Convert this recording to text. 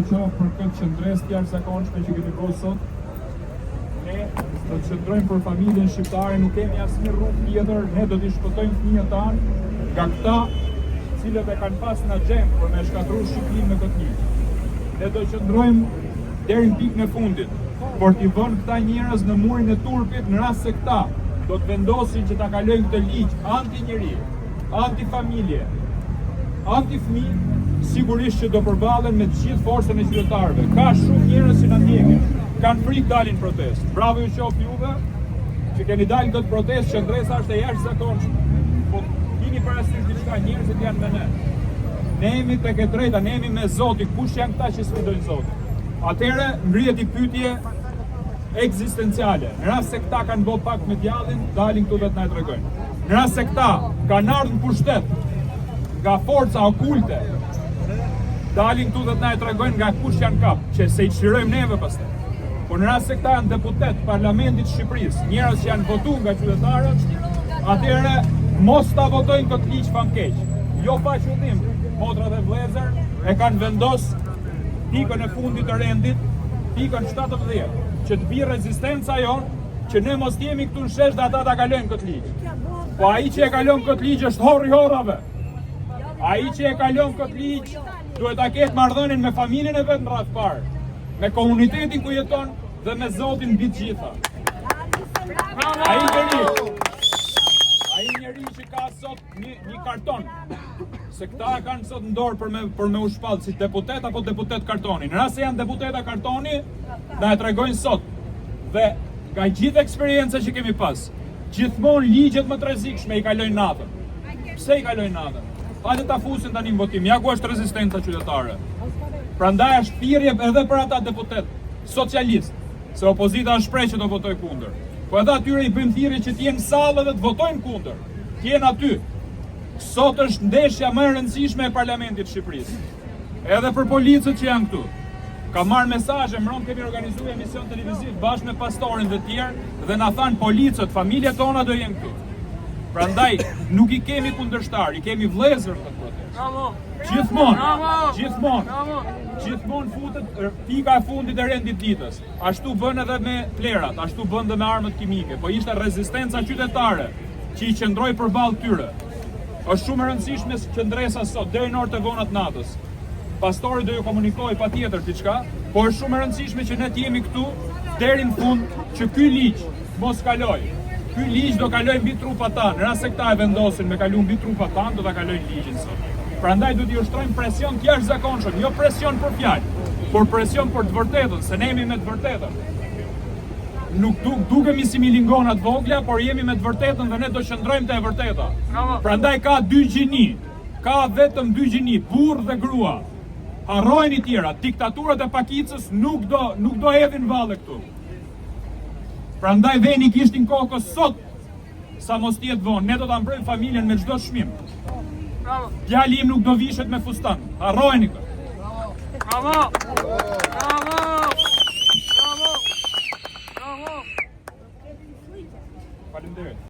ju qoftë për këtë qëndresë të jashtëzakonshme që kemi bërë sot. Ne do të qëndrojmë për familjen shqiptare, nuk kemi asnjë rrugë tjetër, ne do t'i shpëtojmë fëmijët tanë nga këta cilët e kanë pas në agjenë për me shkatërruar Shqipërinë me këtë ligj. Ne do qëndrojmë deri në pikën e fundit, por t'i vënë këta njerëz në murin e turpit në rast se këta do të vendosin që ta kalojnë këtë ligj anti-njeri, anti-familje, anti-fëmijë, sigurisht që do përballen me të gjithë forcën e qytetarëve. Ka shumë njerëz që na ndjekin, kanë frikë dalin protest. Bravo ju qoftë juve që keni dalë këtë protest, qëndresa është e jashtëzakonshme. Po keni parasysh diçka, njerëzit janë me ne. Ne jemi tek e drejta, ne jemi me Zotin. Kush janë këta që sfidojnë Zotin? Atëherë ngrihet i pyetje ekzistenciale. Në rast se këta kanë bërë pakt me djallin, dalin këtu dhe të na e tregojnë. Në rast se këta kanë ardhur në pushtet nga forca okulte, dalin këtu dhe të na e tregojnë nga kush janë kap, që se i çlirojmë neve pastaj. Por në rast se këta janë deputet Parlamentit të Shqipërisë, njerëz që janë votuar nga qytetarët, atëherë mos ta votojnë këtë ligj famkeq. Jo pa qëllim, motra dhe vëllezër e kanë vendos pikën e fundit të rendit, pikën 17, që të bi rezistenca jonë, që ne mos jemi këtu në shesh dhe ata ta kalojnë këtë ligj. Po ai që e kalon këtë ligj është horri horrave. Ai që e kalon këtë ligj duhet ta ketë marrëdhënien me familjen e vet në radh parë, me komunitetin ku jeton dhe me Zotin mbi të gjitha. Ai njeri që ka sot një karton, se këta kanë sot në dorë për me u shpallë si deputet apo deputet kartoni. Në rast se janë deputeta kartoni, na e tregojnë sot. Dhe nga gjithë eksperjenca që kemi pas, gjithmonë ligjet më të rrezikshme i kalojnë natën. Pse i kalojnë natën? Hajde ta fusin tani në votim. Ja ku është rezistenca qytetare. Prandaj është thirrje edhe për ata deputet socialist, se opozita është shpreh që do votoj kundër. Po edhe atyre i bëjmë thirrje që të jenë në sallë dhe të votojnë kundër. Të jenë aty. Sot është ndeshja më e rëndësishme e Parlamentit të Shqipërisë. Edhe për policët që janë këtu. Ka marrë mesazhe, mron kemi organizuar emision televiziv bashkë me pastorin dhe tjerë dhe na thanë policët, familjet tona do jenë këtu. Prandaj nuk i kemi kundërshtar, i kemi vëllezër në këtë protestë. Gjithmonë futet pika e fundit e rendit ditës. Ashtu bën edhe me plerat, ashtu bën edhe me armët kimike, po ishte rezistenca qytetare që i qëndroi përballë tyre. Është shumë e rëndësishme qëndresa sot deri në orët e vona të natës. Pastori do ju komunikoj patjetër diçka, por është shumë e rëndësishme që ne të jemi këtu deri në fund që ky ligj mos kalojë. Ky ligj do kalojë mbi trupat tanë. Në rast se këta e vendosin me kalu mbi trupat tanë, do ta kalojnë ligjin sot. Prandaj do t'i ushtrojmë presion të jashtëzakonshëm, jo presion për fjalë, por presion për të vërtetën, se ne jemi me të vërtetën. Nuk dukemi si milingona të vogla, por jemi me të vërtetën dhe ne do qëndrojmë te e vërteta. Prandaj ka dy gjini, ka vetëm dy gjini, burr dhe grua. Harrojnë i tjera, diktaturat e pakicës nuk do hedhin valle këtu. Prandaj veni kishtin kokës sot, sa mos tjetë vonë, ne do ta mbrojmë familjen me çdo çmim. Djali im nuk do vishet me fustan. Harrojeni këtë. Faleminderit.